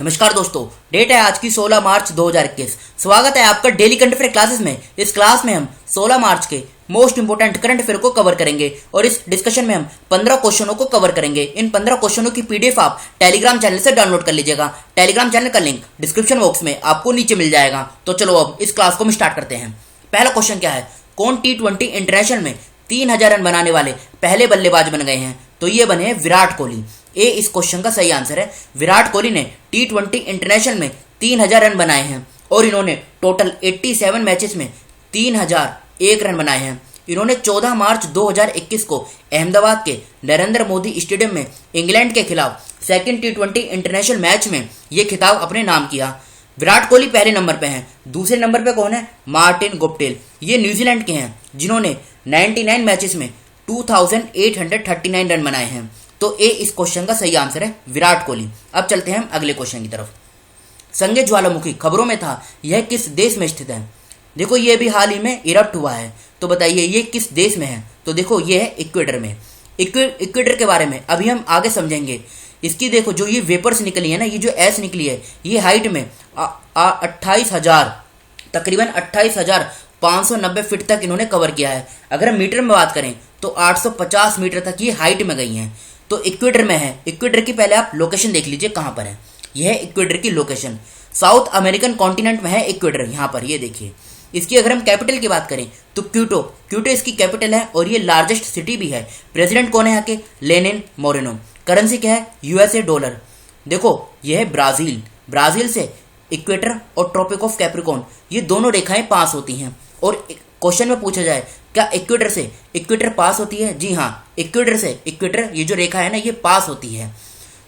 नमस्कार दोस्तों, डेट है आज की 16 मार्च 2021। स्वागत है आपका डेली करंट अफेयर क्लासेस में। इस क्लास में हम 16 मार्च के मोस्ट इंपोर्टेंट करंट अफेयर को कवर करेंगे और इस डिस्कशन में हम 15 क्वेश्चनों को कवर करेंगे। इन 15 क्वेश्चनों की पीडीएफ आप टेलीग्राम चैनल से डाउनलोड कर लीजिएगा। टेलीग्राम चैनल का लिंक डिस्क्रिप्शन बॉक्स में आपको नीचे मिल जाएगा। तो चलो अब इस क्लास को हम स्टार्ट करते हैं। पहला क्वेश्चन क्या है, कौन T20 इंटरनेशनल में 3000 रन बनाने वाले पहले बल्लेबाज बन गए हैं? तो ये बने विराट कोहली। ए इस क्वेश्चन का सही आंसर है। विराट कोहली ने T20 इंटरनेशनल में 3000 रन बनाए हैं और इन्होंने टोटल 87 मैचेस में 3001 रन बनाए हैं। इन्होंने 14 मार्च 2021 को अहमदाबाद के नरेंद्र मोदी स्टेडियम में इंग्लैंड के खिलाफ सेकंड T20 इंटरनेशनल मैच में ये खिताब अपने नाम किया। विराट कोहली पहले नंबर पे हैं। दूसरे नंबर पे कौन है? Martin Guptill. ये न्यूजीलैंड के हैं जिन्होंने 99 मैचेस में 2839 रन बनाए हैं। तो ए इस क्वेश्चन का सही आंसर है, विराट कोहली। अब चलते हैं हम अगले क्वेश्चन की तरफ। संजय ज्वालामुखी खबरों में था, यह किस देश में स्थित है? देखो ये भी हाल ही में इरप्ट हुआ है, तो बताइए ये किस देश में है? तो देखो ये है इक्वेडर में। इक्वेडर के बारे में अभी हम आगे समझेंगे। इसकी देखो जो ये वेपर्स निकली है ना, ये जो ऐश निकली है, ये हाइट में 28,000 तकरीबन 28,590 फीट तक इन्होंने कवर किया है। अगर हम मीटर में बात करें तो 850 मीटर तक ये हाइट में गई हैं। तो इक्वेडर में है। इक्वेडर की पहले आप लोकेशन देख लीजिए कहां पर है। यह है इक्वेडर की लोकेशन। साउथ अमेरिकन कॉन्टिनेंट में है इक्वेडर। यहां पर ये देखिए। इसकी अगर हम कैपिटल की बात करें तो क्यूटो इसकी कैपिटल है और ये लार्जेस्ट सिटी भी है। प्रेसिडेंट कौन है यहाँ के? Lenin Moreno. करेंसी क्या है? USA dollar. देखो यह है ब्राजील से इक्वेटर और ट्रॉपिक ऑफ कैप्रिकॉर्न, ये दोनों रेखाएं पास होती हैं। और क्वेश्चन में पूछा जाए क्या इक्वेटर से इक्वेटर पास होती है? जी हाँ, इक्वेटर से इक्वेटर ये जो रेखा है ना, ये पास होती है।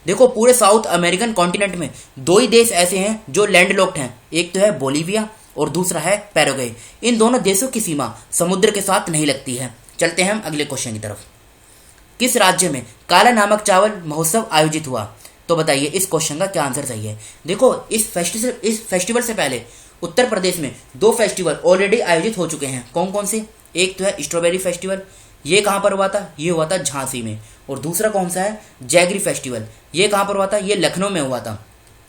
देखो पूरे साउथ अमेरिकन कॉन्टिनेंट में दो ही देश ऐसे हैं जो लैंडलॉक्ड हैं। एक तो है बोलीविया और दूसरा है पैराग्वे। इन दोनों देशों की सीमा समुद्र के साथ नहीं लगती है। चलते हैं हम अगले क्वेश्चन की तरफ। किस राज्य में काला नमक चावल महोत्सव आयोजित हुआ? तो बताइए इस क्वेश्चन का क्या आंसर सही है। देखो इस फेस्टिवल से पहले उत्तर प्रदेश में 2 फेस्टिवल ऑलरेडी आयोजित हो चुके हैं। कौन कौन से? एक तो है स्ट्रॉबेरी फेस्टिवल, ये कहां पर हुआ था? ये हुआ था झांसी में। और दूसरा कौन सा है? जैगरी फेस्टिवल, ये कहां पर हुआ था? ये लखनऊ में हुआ था।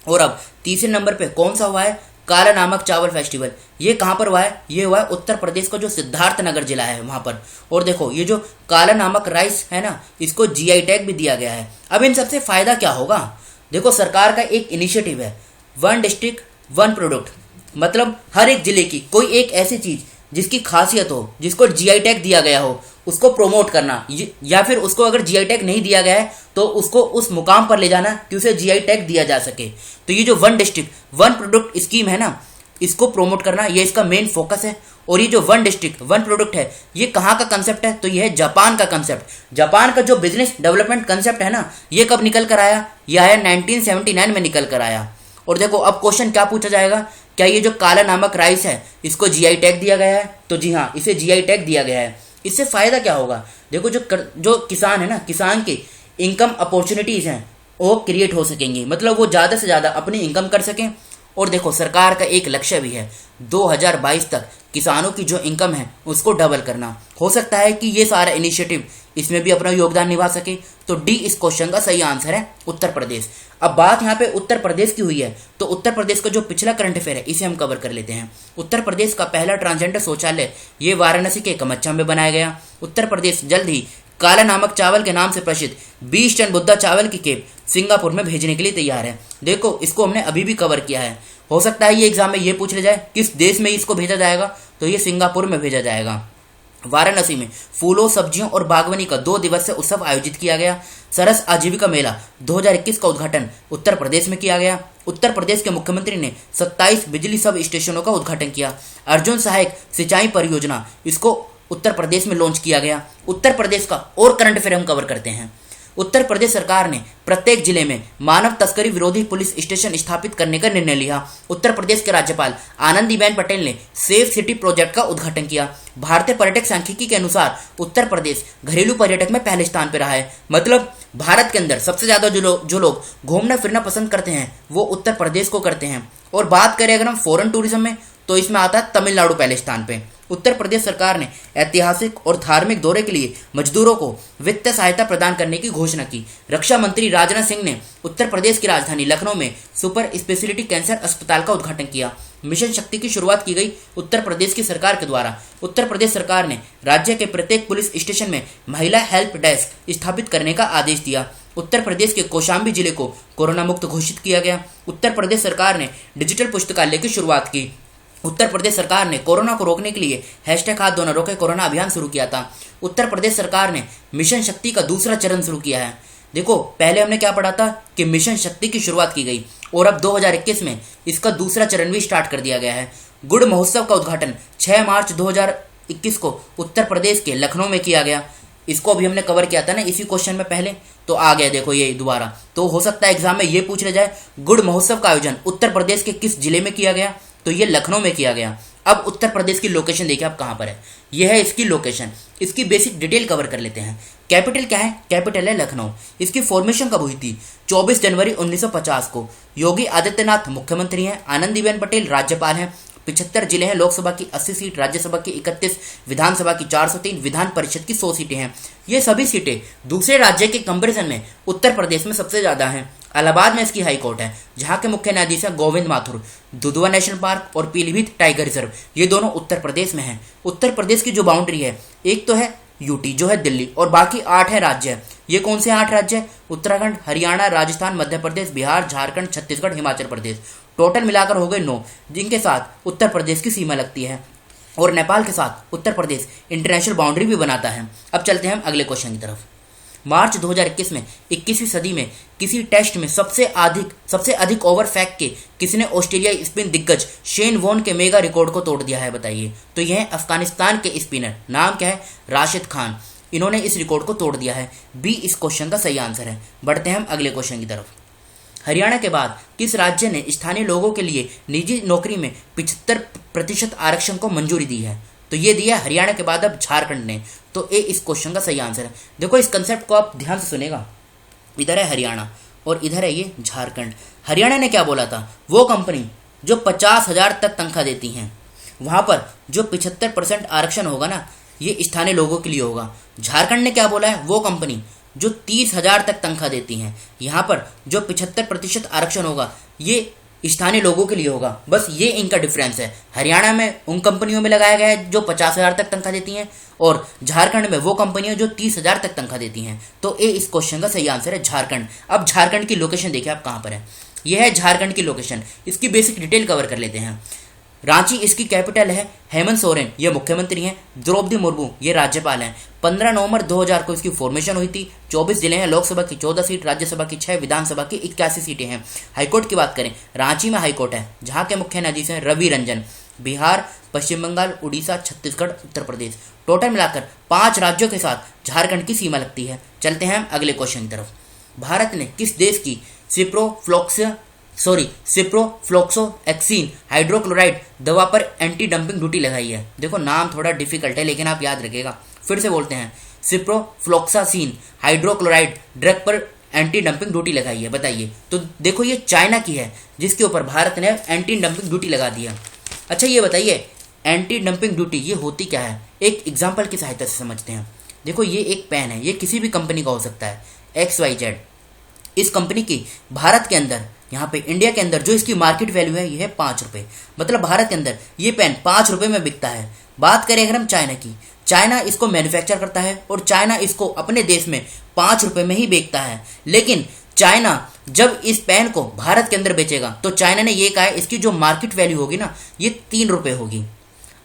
और अब तीसरे नंबर पे कौन सा हुआ है? काला नमक चावल फेस्टिवल, ये कहां पर हुआ है? ये हुआ है उत्तर प्रदेश का जो सिद्धार्थनगर जिला है वहां पर। और देखो ये जो काला नमक राइस है ना, इसको जीआई टैग भी दिया गया है। अब इन सबसे फायदा क्या होगा? देखो सरकार का एक इनिशिएटिव है, 1 डिस्ट्रिक्ट 1 प्रोडक्ट। मतलब हर एक जिले की कोई एक ऐसी चीज जिसकी खासियत हो, जिसको जीआई टैग दिया गया हो, उसको प्रमोट करना, या फिर उसको अगर जीआई टैग नहीं दिया गया है तो उसको उस मुकाम पर ले जाना कि उसे जीआई टैग दिया जा सके। तो ये जो 1 डिस्ट्रिक्ट 1 प्रोडक्ट स्कीम है ना, इसको प्रमोट करना ये इसका मेन फोकस है। और ये जो 1 डिस्ट्रिक्ट 1 प्रोडक्ट है, ये कहाँ का कंसेप्ट है? तो ये है जापान का कंसेप्ट। जापान का जो बिजनेस डेवलपमेंट कंसेप्ट है ना, ये कब निकल कर आया? यह आया 1979 में निकल कर आया। और देखो अब क्वेश्चन क्या पूछा जाएगा, क्या ये जो काला नमक राइस है इसको जीआई टैग दिया गया है? तो जी हाँ, इसे जीआई टैग दिया गया है। इससे फायदा क्या होगा? देखो जो किसान है ना, किसान की इनकम अपॉर्चुनिटीज हैं वो क्रिएट हो सकेंगी। मतलब वो ज्यादा से ज्यादा अपनी इनकम कर सकें। और देखो सरकार का एक लक्ष्य भी है 2022 तक किसानों की जो इनकम है उसको डबल करना। हो सकता है कि ये सारा इनिशिएटिव इसमें भी अपना योगदान निभा सके। तो डी इस क्वेश्चन का सही आंसर है, उत्तर प्रदेश। अब बात यहाँ पे उत्तर प्रदेश की हुई है तो उत्तर प्रदेश का जो पिछला करंट अफेयर है इसे हम कवर कर लेते हैं। उत्तर प्रदेश का पहला ट्रांसजेंडर शौचालय ये वाराणसी के कमच्छा में बनाया गया। उत्तर प्रदेश जल्द ही काला नमक चावल के नाम से प्रसिद्ध 20 टन बुद्धा चावल की खेप सिंगापुर में भेजने के लिए तैयार है। देखो इसको हमने अभी भी कवर किया है। हो सकता है ये एग्जाम में ये पूछ ले जाए किस देश में इसको भेजा जाएगा, तो ये सिंगापुर में भेजा जाएगा। वाराणसी में फूलों, सब्जियों और बागवानी का 2 दिवसीय उत्सव आयोजित किया गया। सरस आजीविका मेला 2021 का उद्घाटन उत्तर प्रदेश में किया गया। उत्तर प्रदेश के मुख्यमंत्री ने 27 बिजली सब स्टेशनों का उद्घाटन किया। अर्जुन सहायक सिंचाई परियोजना इसको उत्तर प्रदेश में लॉन्च किया गया। उत्तर प्रदेश का और करंट अफेयर हम कवर करते हैं। उत्तर प्रदेश सरकार ने प्रत्येक जिले में मानव तस्करी विरोधी पुलिस स्टेशन स्थापित करने का निर्णय लिया। उत्तर प्रदेश के राज्यपाल आनंदीबेन पटेल ने सेफ सिटी प्रोजेक्ट का उद्घाटन किया। भारतीय पर्यटक सांख्यिकी के अनुसार उत्तर प्रदेश घरेलू पर्यटक में पहले स्थान पर रहा है। मतलब भारत के अंदर सबसे ज्यादा जो लोग घूमना फिरना पसंद करते हैं वो उत्तर प्रदेश को करते हैं। और बात करें अगर हम फॉरेन टूरिज्म में, तो इसमें आता है तमिलनाडु पहले स्थान पे। उत्तर प्रदेश सरकार ने ऐतिहासिक और धार्मिक दौरे के लिए मजदूरों को वित्तीय सहायता प्रदान करने की घोषणा की। रक्षा मंत्री राजनाथ सिंह ने उत्तर प्रदेश की राजधानी लखनऊ में सुपर स्पेशलिटी कैंसर अस्पताल का उद्घाटन किया। मिशन शक्ति की शुरुआत की गई उत्तर प्रदेश की सरकार के द्वारा। उत्तर प्रदेश सरकार ने राज्य के प्रत्येक पुलिस स्टेशन में महिला हेल्प डेस्क स्थापित करने का आदेश दिया। उत्तर प्रदेश के कौशाम्बी जिले को कोरोना मुक्त घोषित किया गया। उत्तर प्रदेश सरकार ने डिजिटल पुस्तकालय की शुरुआत की। उत्तर प्रदेश सरकार ने कोरोना को रोकने के लिए #हाथ धोना रोके कोरोना अभियान शुरू किया था। उत्तर प्रदेश सरकार ने मिशन शक्ति का दूसरा चरण शुरू किया है। देखो, पहले हमने क्या पढ़ा था कि मिशन शक्ति की शुरुआत की गई और अब 2021 में इसका दूसरा चरण भी स्टार्ट कर दिया गया है। गुड़ महोत्सव का उद्घाटन 6 मार्च 2021 को उत्तर प्रदेश के लखनऊ में किया गया। इसको अभी हमने कवर किया था ना इसी क्वेश्चन में पहले, तो आ गया देखो ये दोबारा। तो हो सकता है एग्जाम में ये पूछ लिया जाए गुड़ महोत्सव का आयोजन उत्तर प्रदेश के किस जिले में किया गया, तो ये लखनऊ में किया गया। अब उत्तर प्रदेश की लोकेशन देखिए आप कहां पर है। यह है इसकी लोकेशन। इसकी बेसिक डिटेल कवर कर लेते हैं। कैपिटल क्या है? कैपिटल है लखनऊ। इसकी फॉर्मेशन कब हुई थी? 24 जनवरी 1950 को। योगी आदित्यनाथ मुख्यमंत्री हैं, आनंदीबेन पटेल राज्यपाल हैं। 75 जिले हैं, लोकसभा की 80 सीट, राज्यसभा की 31, विधानसभा की 403, विधान परिषद की 100 सीटें हैं। ये सभी सीटें दूसरे राज्य के कंपेरिजन में उत्तर प्रदेश में सबसे ज्यादा हैं। इलाहाबाद में इसकी हाई कोर्ट है, जहां के मुख्य न्यायाधीश हैं गोविंद माथुर। दुधवा नेशनल पार्क और पीलीभीत टाइगर रिजर्व, ये दोनों उत्तर प्रदेश में हैं। उत्तर प्रदेश की जो बाउंड्री है, एक तो है यूटी जो है दिल्ली, और बाकी 8 है राज्य। ये कौन से 8 राज्य है? उत्तराखंड, हरियाणा, राजस्थान, मध्य प्रदेश, बिहार, झारखंड, छत्तीसगढ़, हिमाचल प्रदेश। टोटल मिलाकर हो गए 9, जिनके साथ उत्तर प्रदेश की सीमा लगती है। और नेपाल के साथ उत्तर प्रदेश इंटरनेशनल बाउंड्री भी बनाता है। अब चलते हैं हम अगले क्वेश्चन की तरफ। मार्च 2021 में 21वीं सदी में किसी टेस्ट में सबसे अधिक ओवर फेंक के किसने ऑस्ट्रेलियाई स्पिन दिग्गज शेन वॉर्न के मेगा रिकॉर्ड को तोड़ दिया है? बताइए। तो यह है अफगानिस्तान के स्पिनर, नाम क्या है? राशिद खान। इन्होंने इस रिकॉर्ड को तोड़ दिया है। बी इस क्वेश्चन का सही आंसर है। बढ़ते हैं हम अगले क्वेश्चन की तरफ। हरियाणा के बाद किस राज्य ने स्थानीय लोगों के लिए निजी नौकरी में 75% आरक्षण को मंजूरी दी है? तो ये दिया हरियाणा के बाद अब झारखंड ने। तो ए इस क्वेश्चन का सही आंसर है। देखो, इस कंसेप्ट को आप ध्यान से सुनेगा। इधर है हरियाणा और इधर है ये झारखंड। हरियाणा ने क्या बोला था? वो कंपनी जो 50,000 तक तनख्वाह देती हैं, वहां पर जो 75% आरक्षण होगा ना, ये स्थानीय लोगों के लिए होगा। झारखंड ने क्या बोला है? वो कंपनी जो 30,000 तक तनख्वाह देती हैं, यहाँ पर जो 75% आरक्षण होगा ये स्थानीय लोगों के लिए होगा। बस ये इनका डिफरेंस है। हरियाणा में उन कंपनियों में लगाया गया है जो 50,000 तक तनख्वाह देती हैं, और झारखंड में वो कंपनियां जो 30,000 तक तनख्वाह देती हैं। तो ए इस क्वेश्चन का सही आंसर है झारखंड। अब झारखंड की लोकेशन देखिए आप कहां पर है। यह है झारखंड की लोकेशन। इसकी बेसिक डिटेल कवर कर लेते हैं। रांची इसकी कैपिटल है। हेमंत सोरेन ये मुख्यमंत्री हैं। द्रौपदी मुर्मू ये राज्यपाल हैं। 15 नवंबर 2000 को इसकी फॉर्मेशन हुई थी। 24 जिले हैं, लोकसभा की 14 सीट, राज्यसभा की 6, विधानसभा की 81 सीटें हैं। हाईकोर्ट की बात करें, रांची में हाईकोर्ट है, जहां के मुख्य न्यायाधीश हैं रवि रंजन। बिहार, पश्चिम बंगाल, उड़ीसा, छत्तीसगढ़, उत्तर प्रदेश, टोटल मिलाकर 5 राज्यों के साथ झारखंड की सीमा लगती है। चलते हैं हम अगले क्वेश्चन की तरफ। भारत ने किस देश की सिप्रोफ्लोक्सोएक्सिन हाइड्रोक्लोराइड दवा पर एंटी डंपिंग ड्यूटी लगाई है? देखो, नाम थोड़ा डिफिकल्ट है, लेकिन आप याद रखिएगा। फिर से बोलते हैं, सिप्रोफ्लोक्सासिन हाइड्रोक्लोराइड ड्रग पर एंटी डंपिंग ड्यूटी लगाई है। बताइए। तो देखो, ये चाइना की है, जिसके ऊपर भारत ने एंटी डंपिंग ड्यूटी लगा दिया। अच्छा, ये बताइए एंटी डंपिंग ड्यूटी ये होती क्या है? एक एग्जाम्पल की सहायता से समझते हैं। देखो, ये एक पेन है, ये किसी भी कंपनी का हो सकता है, XYZ। इस कंपनी की भारत के अंदर, यहाँ पे इंडिया के अंदर जो इसकी मार्केट वैल्यू है, ये है 5 रुपए। मतलब भारत के अंदर ये पेन 5 रुपए में बिकता है। बात करें अगर हम चाइना की, चाइना इसको मैन्युफैक्चर करता है और चाइना इसको अपने देश में 5 रुपए में ही बेचता है। लेकिन चाइना जब इस पेन को भारत के अंदर बेचेगा, तो चाइना ने ये कहा है इसकी जो मार्केट वैल्यू होगी ना, ये 3 रुपए होगी।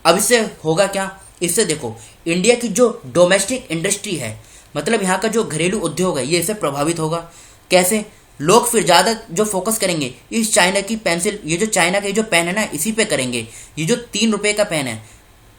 अब इससे होगा क्या? इससे देखो, इंडिया की जो डोमेस्टिक इंडस्ट्री है, मतलब यहाँ का जो घरेलू उद्योग है, ये इससे प्रभावित होगा। कैसे? लोग फिर ज्यादा जो फोकस करेंगे इस चाइना की पेंसिल, ये जो चाइना का जो पेन है ना, इसी पे करेंगे। ये जो 3 रुपए का पेन है,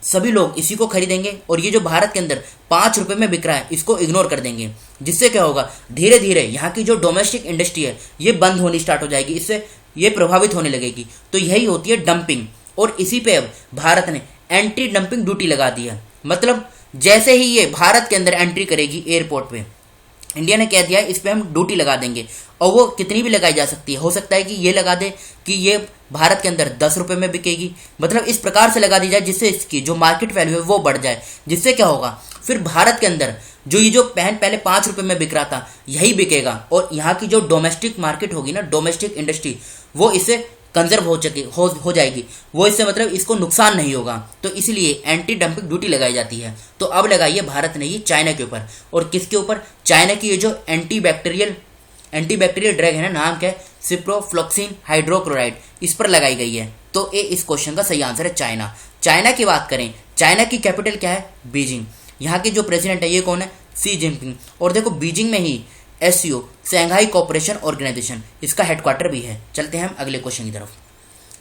सभी लोग इसी को खरीदेंगे, और ये जो भारत के अंदर 5 रुपए में बिक रहा है, इसको इग्नोर कर देंगे। जिससे क्या होगा, धीरे धीरे यहाँ की जो डोमेस्टिक इंडस्ट्री है, ये बंद होनी स्टार्ट हो जाएगी, इससे ये प्रभावित होने लगेगी। तो यही होती है डंपिंग, और इसी पे अब भारत ने एंटी डंपिंग ड्यूटी लगा दी है। मतलब जैसे ही ये भारत के अंदर एंट्री करेगी एयरपोर्ट पे, इंडिया ने कह दिया इस पे हम ड्यूटी लगा देंगे। और वो कितनी भी लगाई जा सकती है। हो सकता है कि ये लगा दे कि ये भारत के अंदर 10 रुपए में बिकेगी। मतलब इस प्रकार से लगा दी जाए जिससे इसकी जो मार्केट वैल्यू है वो बढ़ जाए, जिससे क्या होगा फिर भारत के अंदर जो ये जो पेन पहले 5 रुपए में बिक रहा था यही बिकेगा, और यहाँ की जो डोमेस्टिक मार्केट होगी ना, डोमेस्टिक इंडस्ट्री, वो इससे कंजर्व हो जाएगी, वो इससे मतलब इसको नुकसान नहीं होगा। तो इसलिए एंटी डंपिंग ड्यूटी लगाई जाती है। तो अब लगाई है भारत ने ये चाइना के ऊपर, और किसके ऊपर? चाइना की ये जो एंटीबैक्टीरियल ड्रग है ना, नाम क्या है? सिप्रोफ्लोक्सिन हाइड्रोक्लोराइड, इस पर लगाई गई है। तो ए इस क्वेश्चन का सही आंसर है चाइना। चाइना की बात करें, चाइना की कैपिटल क्या है? बीजिंग। यहाँ के जो प्रेसिडेंट है ये कौन है? सी जिनपिंग। और देखो बीजिंग में ही एससीओ शंघाई कोऑपरेशन ऑर्गेनाइजेशन, इसका हेडक्वार्टर भी है। चलते हैं हम अगले क्वेश्चन की तरफ।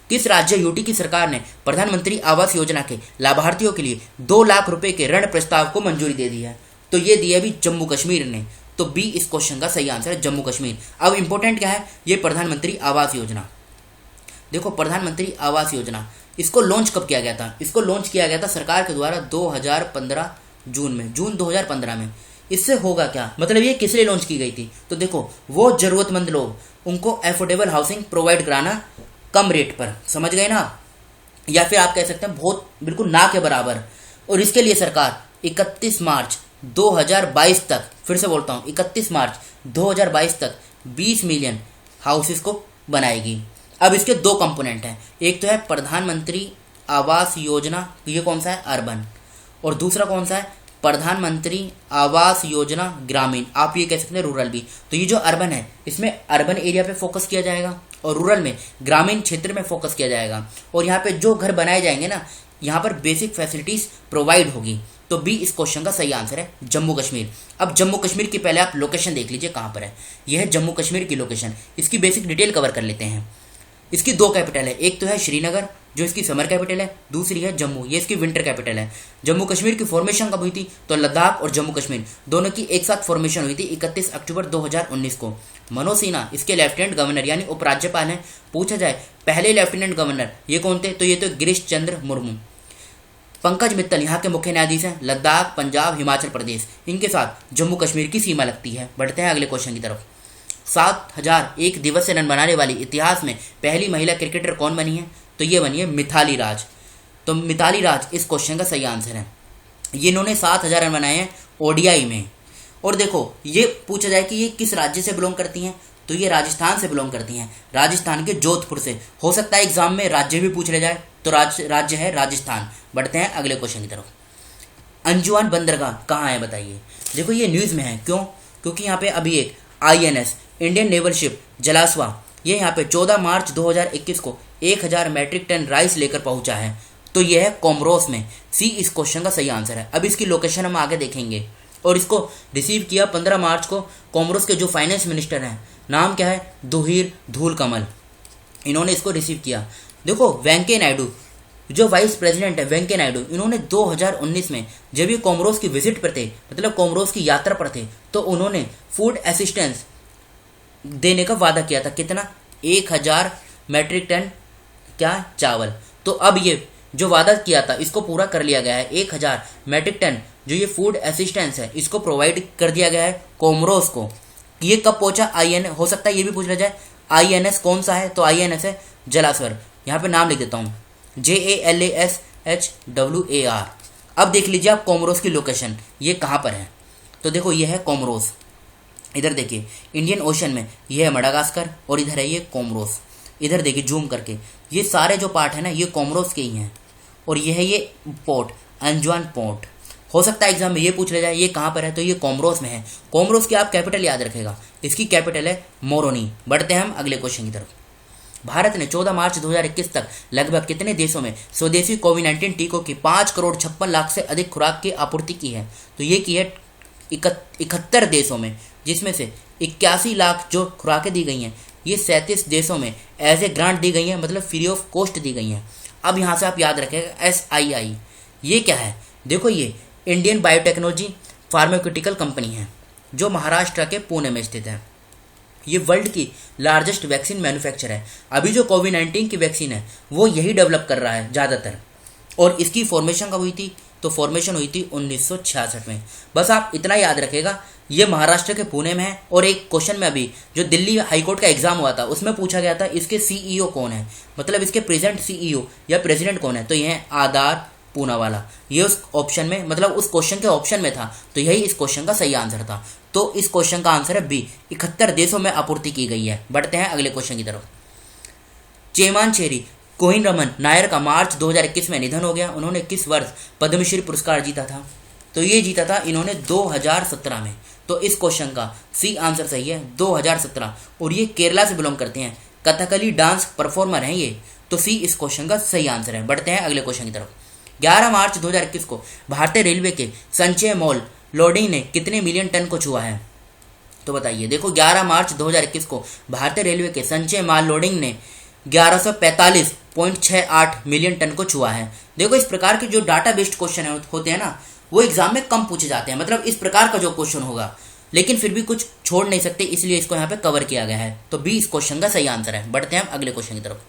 किस राज्य यूटी की सरकार ने प्रधानमंत्री आवास योजना के लाभार्थियों के लिए 2 लाख रुपए के ऋण प्रस्ताव को मंजूरी दे दी है? तो ये दिया भी जम्मू कश्मीर ने। तो बी इस क्वेश्चन का सही आंसर है, जम्मू कश्मीर। अब इंपॉर्टेंट क्या है? ये प्रधानमंत्री आवास योजना। देखो प्रधानमंत्री आवास योजना, इसको लॉन्च कब किया गया था? इसको लॉन्च किया गया था सरकार के द्वारा 2015 जून 2015 में। इससे होगा क्या? मतलब ये किस लिए लॉन्च की गई थी? तो देखो वो जरूरतमंद लोग, उनको अफोर्डेबल हाउसिंग प्रोवाइड कराना कम रेट पर, समझ गए ना, या फिर आप कह सकते हैं बहुत बिल्कुल ना के बराबर। और इसके लिए सरकार 31 मार्च 2022 तक, फिर से बोलता हूँ 31 मार्च 2022 तक 20 मिलियन हाउसेस को बनाएगी। अब इसके 2 कंपोनेंट हैं, एक तो है प्रधानमंत्री आवास योजना, ये कौन सा है? अर्बन। और दूसरा कौन सा है? प्रधानमंत्री आवास योजना ग्रामीण, आप ये कह सकते हैं रूरल भी। तो ये जो अर्बन है इसमें अर्बन एरिया पे फोकस किया जाएगा, और रूरल में ग्रामीण क्षेत्र में फोकस किया जाएगा। और यहाँ पे जो घर बनाए जाएंगे ना, यहाँ पर बेसिक फैसिलिटीज प्रोवाइड होगी। तो बी इस क्वेश्चन का सही आंसर है, जम्मू कश्मीर। अब जम्मू कश्मीर की पहले आप लोकेशन देख लीजिए कहाँ पर है। यह है जम्मू कश्मीर की लोकेशन। इसकी बेसिक डिटेल कवर कर लेते हैं। इसकी 2 कैपिटल है, एक तो है श्रीनगर जो इसकी समर कैपिटल है, दूसरी है जम्मू, ये इसकी विंटर कैपिटल है। जम्मू कश्मीर की फॉर्मेशन कब हुई थी? तो लद्दाख और जम्मू कश्मीर दोनों की एक साथ फॉर्मेशन हुई थी 31 अक्टूबर 2019 को। मनोज सिन्हा इसके लेफ्टिनेंट गवर्नर यानी उपराज्यपाल हैं। पूछा जाए पहले लेफ्टिनेंट गवर्नर ये कौन थे? तो ये तो गिरीश चंद्र मुर्मू। पंकज मित्तल यहाँ के मुख्य न्यायाधीश हैं। लद्दाख, पंजाब, हिमाचल प्रदेश, इनके साथ जम्मू कश्मीर की सीमा लगती है। बढ़ते हैं अगले क्वेश्चन की तरफ। 7001 दिवसीय रन बनाने वाली इतिहास में पहली महिला क्रिकेटर कौन बनी है? तो ये बनी है मिथाली राज। तो मिथाली राज इस क्वेश्चन का सही आंसर है। ये इन्होंने 7000 रन बनाए हैं ओडीआई में। और देखो ये पूछा जाए कि ये किस राज्य से बिलोंग करती हैं? तो ये राजस्थान से बिलोंग करती हैं, राजस्थान के जोधपुर से। हो सकता है एग्जाम में राज्य भी पूछ ले जाए, तो राज्य है राजस्थान। बढ़ते हैं अगले क्वेश्चन की तरफ। अंजुमान बंदरगाह कहाँ है बताइए? देखो ये न्यूज़ में है, क्यों? क्योंकि यहाँ पे अभी एक INS इंडियन नेवल शिप जलाश्वा, ये यहाँ पे 14 मार्च 2021 को 1000 मैट्रिक टन राइस लेकर पहुंचा है। तो यह है कोमोरोस में। सी इस क्वेश्चन का सही आंसर है। अब इसकी लोकेशन हम आगे देखेंगे। और इसको रिसीव किया 15 मार्च को कोमोरोस के जो फाइनेंस मिनिस्टर हैं, नाम क्या है? दुहीर धूल कमल, इन्होंने इसको रिसीव किया। देखो वेंकैया नायडू जो वाइस प्रेसिडेंट है, वेंकैया नायडू, इन्होंने 2019 में जब ये कोमोरोस की विजिट पर थे, मतलब कोमोरोस की यात्रा पर थे, तो उन्होंने फूड असिस्टेंस देने का वादा किया था। कितना? 1000 मैट्रिक टन क्या? चावल। तो अब ये जो वादा किया था इसको पूरा कर लिया गया है। 1000 मैट्रिक टन जो ये फूड असिस्टेंस है इसको प्रोवाइड कर दिया गया है कोमोरोस को। ये कब पहुंचा? INS, हो सकता है ये भी पूछ लिया जाए INS कौन सा है? तो INS है जलाश्वर। यहाँ पे नाम लिख देता हूँ, JALASHWAR। अब देख लीजिए आप कोमोरोस की लोकेशन, ये कहाँ पर है? तो देखो ये है कोमोरोस। इधर देखिए इंडियन ओशन में ये है मडागास्कर, और इधर है ये कोमोरोस। इधर देखिए जूम करके, ये सारे जो पार्ट है ना ये कोमोरोस के ही हैं। और ये है ये पोर्ट, अंजुमान पोर्ट। हो सकता है एग्जाम में ये पूछ ले जाए ये कहाँ पर है? तो ये कोमोरोस में है। कोमोरोस की आप कैपिटल याद रखेगा, इसकी कैपिटल है मोरोनी। बढ़ते हैं हम अगले क्वेश्चन की तरफ। भारत ने 14 मार्च 2021 तक लगभग कितने देशों में स्वदेशी कोविड-19 टीकों की 5,56,00,000 से अधिक खुराक की आपूर्ति की है? तो ये की है 71 देशों में, जिसमें से 81 लाख जो खुराकें दी गई हैं ये 37 देशों में एज ए ग्रांट दी गई हैं, मतलब फ्री ऑफ कॉस्ट दी गई हैं। अब यहाँ से आप याद रखेगा SII, ये क्या है? देखो ये इंडियन बायोटेक्नोलॉजी फार्मास्यूटिकल कंपनी है जो महाराष्ट्र के पुणे में स्थित है। ये वर्ल्ड की लार्जेस्ट वैक्सीन मैन्युफैक्चर है। अभी जो कोविड-19 की वैक्सीन है वो यही डेवलप कर रहा है ज़्यादातर। और इसकी फॉर्मेशन कब हुई थी? तो फॉर्मेशन हुई थी 1966 में। बस आप इतना याद रखेगा, ये महाराष्ट्र के पुणे में है। और एक क्वेश्चन में अभी जो दिल्ली हाईकोर्ट का एग्जाम हुआ था उसमें पूछा गया था इसके सीईओ कौन है, मतलब इसके प्रेजेंट सीईओ या प्रेसिडेंट कौन है, तो ये है आधार पूनावाला। ये उस ऑप्शन में, मतलब उस क्वेश्चन के ऑप्शन में था, तो यही इस क्वेश्चन का सही आंसर था। तो इस क्वेश्चन का आंसर है बी, 71 देशों में आपूर्ति की गई है। बढ़ते हैं अगले क्वेश्चन की तरफ। चेमांचेरी कोहिनरमन नायर का मार्च 2021 में निधन हो गया। उन्होंने किस वर्ष पद्मश्री पुरस्कार जीता था, तो ये जीता था इन्होंने 2017 में। तो इस क्वेश्चन का सी आंसर सही है 2017, और ये केरला से बिलोंग करते हैं, कथकली डांस परफॉर्मर हैं ये, तो सी इस क्वेश्चन का सही आंसर है। बढ़ते हैं अगले क्वेश्चन की तरफ। 11 मार्च 2021 को भारतीय रेलवे के संचय मॉल लोडिंग ने कितने मिलियन टन को छुआ है, तो बताइए। देखो 11 मार्च 2021 को भारतीय रेलवे के संचय माल लोडिंग ने 1145.68 मिलियन टन को छुआ है। देखो इस प्रकार के जो डाटा बेस्ड क्वेश्चन होते हैं ना, वो एग्जाम में कम पूछे जाते हैं, मतलब इस प्रकार का जो क्वेश्चन होगा, लेकिन फिर भी कुछ छोड़ नहीं सकते, इसलिए इसको यहाँ पे कवर किया गया है। तो बी इस क्वेश्चन का सही आंसर है। बढ़ते हैं हम अगले क्वेश्चन की तरफ।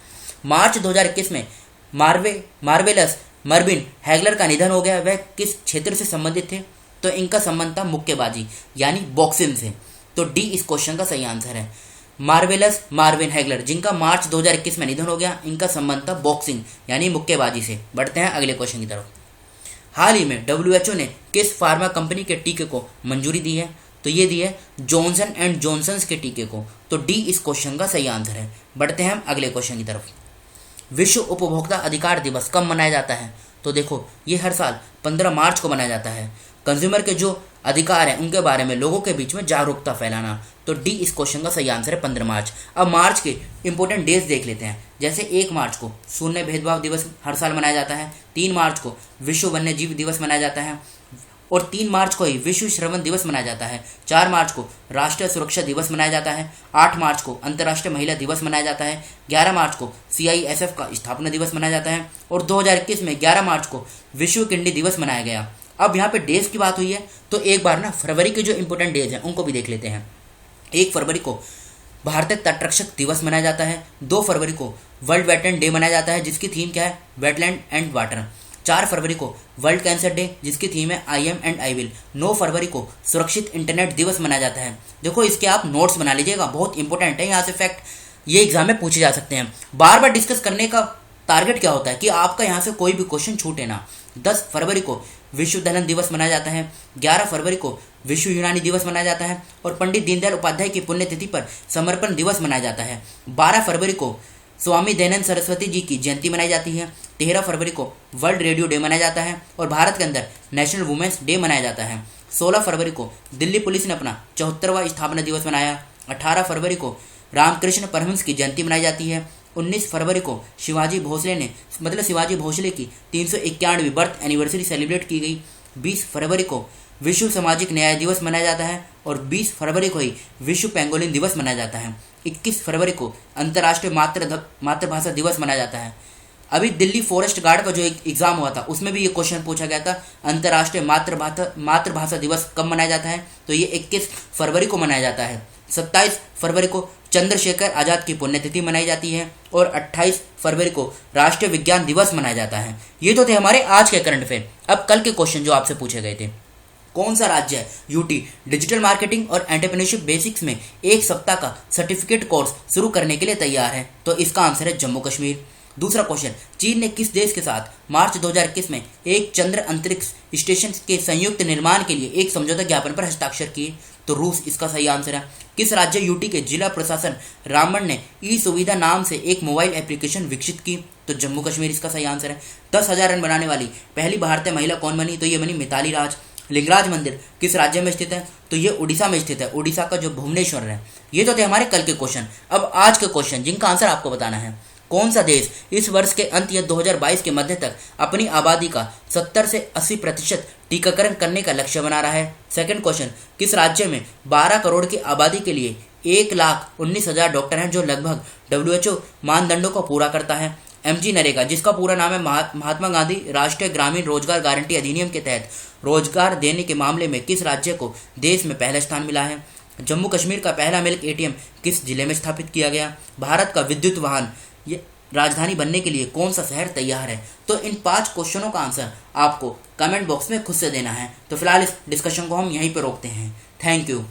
मार्च 2021 में मार्वेलस मर्विन हैगलर का निधन हो गया। वह किस क्षेत्र से संबंधित थे, तो इनका संबंध था मुक्केबाजी यानी बॉक्सिंग से। तो डी इस क्वेश्चन का सही आंसर है। मार्वेलस मार्विन हैगलर, जिनका मार्च 2021 में निधन हो गया, इनका संबंध था बॉक्सिंग यानी मुक्केबाजी से। बढ़ते हैं अगले क्वेश्चन की तरफ। हाल ही में WHO ने किस फार्मा कंपनी के टीके को मंजूरी दी है, तो ये दी है जॉनसन एंड जॉनसन्स के टीके को। तो डी इस क्वेश्चन का सही आंसर है। बढ़ते हैं हम अगले क्वेश्चन की तरफ। विश्व उपभोक्ता अधिकार दिवस कब मनाया जाता है, तो देखो ये हर साल 15 मार्च को मनाया जाता है। कंज्यूमर के जो अधिकार हैं उनके बारे में लोगों के बीच में जागरूकता फैलाना, तो डी इस क्वेश्चन का सही आंसर है 15 मार्च। अब मार्च के इंपॉर्टेंट डेज देख लेते हैं। जैसे 1 मार्च को शून्य भेदभाव दिवस हर साल मनाया जाता है। 3 मार्च को विश्व वन्य जीव दिवस मनाया जाता है, और 3 मार्च को ही विश्व श्रवण दिवस मनाया जाता है। 4 मार्च को राष्ट्रीय सुरक्षा दिवस मनाया जाता है। 8 मार्च को अंतर्राष्ट्रीय महिला दिवस मनाया जाता है। 11 मार्च को CISF का स्थापना दिवस मनाया जाता है, और 2021 में 11 मार्च को विश्व किडनी दिवस मनाया गया। अब यहाँ पे डेज की बात हुई है, तो एक बार ना फरवरी के जो इंपॉर्टेंट डेज हैं उनको भी देख लेते हैं। 1 फरवरी को भारतीय तटरक्षक दिवस मनाया जाता है। 2 फरवरी को वर्ल्ड वेटलैंड डे मनाया जाता है, जिसकी थीम क्या है, वेटलैंड एंड वाटर। 4 फरवरी को वर्ल्ड कैंसर डे, जिसकी थीम है I am and I will. 9 फरवरी को सुरक्षित इंटरनेट दिवस मनाया जाता है। देखो इसके आप नोट्स बना लीजिएगा, बहुत इंपॉर्टेंट है, यहाँ से फैक्ट ये एग्जाम में पूछे जा सकते हैं। बार बार डिस्कस करने का टारगेट क्या होता है कि आपका यहाँ से कोई भी क्वेश्चन छूटे ना। 10 फरवरी को विश्व दलहन दिवस मनाया जाता है। 11 फरवरी को विश्व यूनानी दिवस मनाया जाता है, और पंडित दीनदयाल उपाध्याय की पुण्यतिथि पर समर्पण दिवस मनाया जाता है। 12 फरवरी को स्वामी दयानंद सरस्वती जी की जयंती मनाई जाती है। 13 फरवरी को वर्ल्ड रेडियो डे मनाया जाता है, और भारत के अंदर नेशनल वुमेन्स डे मनाया जाता है। 16 फरवरी को दिल्ली पुलिस ने अपना 74वां स्थापना दिवस मनाया। 18 फरवरी को रामकृष्ण परमहंस की जयंती मनाई जाती है। 19 फरवरी को शिवाजी भोसले की 391वीं बर्थ एनिवर्सरी सेलिब्रेट की गई। 20 फरवरी को विश्व सामाजिक न्याय दिवस मनाया जाता है, और 20 फरवरी को ही विश्व पेंगोलिन दिवस मनाया जाता है। 21 फरवरी को अंतर्राष्ट्रीय मातृभाषा दिवस मनाया जाता है। अभी दिल्ली फॉरेस्ट गार्ड का जो एक एग्जाम हुआ था उसमें भी ये क्वेश्चन पूछा गया था, अंतर्राष्ट्रीय मातृभाषा दिवस कब मनाया जाता है, तो ये 21 फरवरी को मनाया जाता है। 27 फरवरी को चंद्रशेखर आजाद की पुण्यतिथि मनाई जाती है, और 28 फरवरी को राष्ट्रीय विज्ञान दिवस मनाया जाता है। ये तो थे हमारे आज के करंट अफेयर। अब कल के क्वेश्चन जो आपसे पूछे गए थे, कौन सा राज्य है यूटी डिजिटल मार्केटिंग और एंटरप्रेन्योरशिप बेसिक्स में 1 सप्ताह का सर्टिफिकेट कोर्स शुरू करने के लिए तैयार है, तो इसका आंसर है जम्मू कश्मीर। दूसरा क्वेश्चन, चीन ने किस देश के साथ मार्च 2021 में एक चंद्र अंतरिक्ष स्टेशन के संयुक्त निर्माण के लिए एक समझौता ज्ञापन पर हस्ताक्षर किए, तो रूस इसका सही आंसर है। किस राज्य यूटी के जिला प्रशासन रामबन ने ई सुविधा नाम से एक मोबाइल एप्लीकेशन विकसित की, तो जम्मू कश्मीर इसका सही आंसर है। 10,000 रन बनाने वाली पहली भारतीय महिला कौन बनी, तो ये बनी मिताली राज। लिंगराज मंदिर किस राज्य में स्थित है, तो ये उड़ीसा में स्थित है, उड़ीसा का जो भुवनेश्वर है। ये तो थे हमारे कल के क्वेश्चन। अब आज के क्वेश्चन जिनका आंसर आपको बताना है, कौन सा देश इस वर्ष के अंत या 2022 के मध्य तक अपनी आबादी का 70 से 80% टीकाकरण करने का लक्ष्य बना रहा है। सेकंड क्वेश्चन, किस राज्य में 12 करोड़ की आबादी के लिए 1,19,000 डॉक्टर हैं, जो लगभग WHO मानदंडों को पूरा करता है। MG नरेगा, जिसका पूरा नाम है महात्मा गांधी राष्ट्रीय ग्रामीण रोजगार गारंटी अधिनियम के तहत रोजगार देने के मामले में किस राज्य को देश में पहला स्थान मिला है। जम्मू कश्मीर का पहला मिल्क ATM किस जिले में स्थापित किया गया। भारत का विद्युत वाहन ये राजधानी बनने के लिए कौन सा शहर तैयार है। तो इन 5 क्वेश्चनों का आंसर आपको कमेंट बॉक्स में खुद से देना है। तो फिलहाल इस डिस्कशन को हम यहीं पर रोकते हैं। Thank you.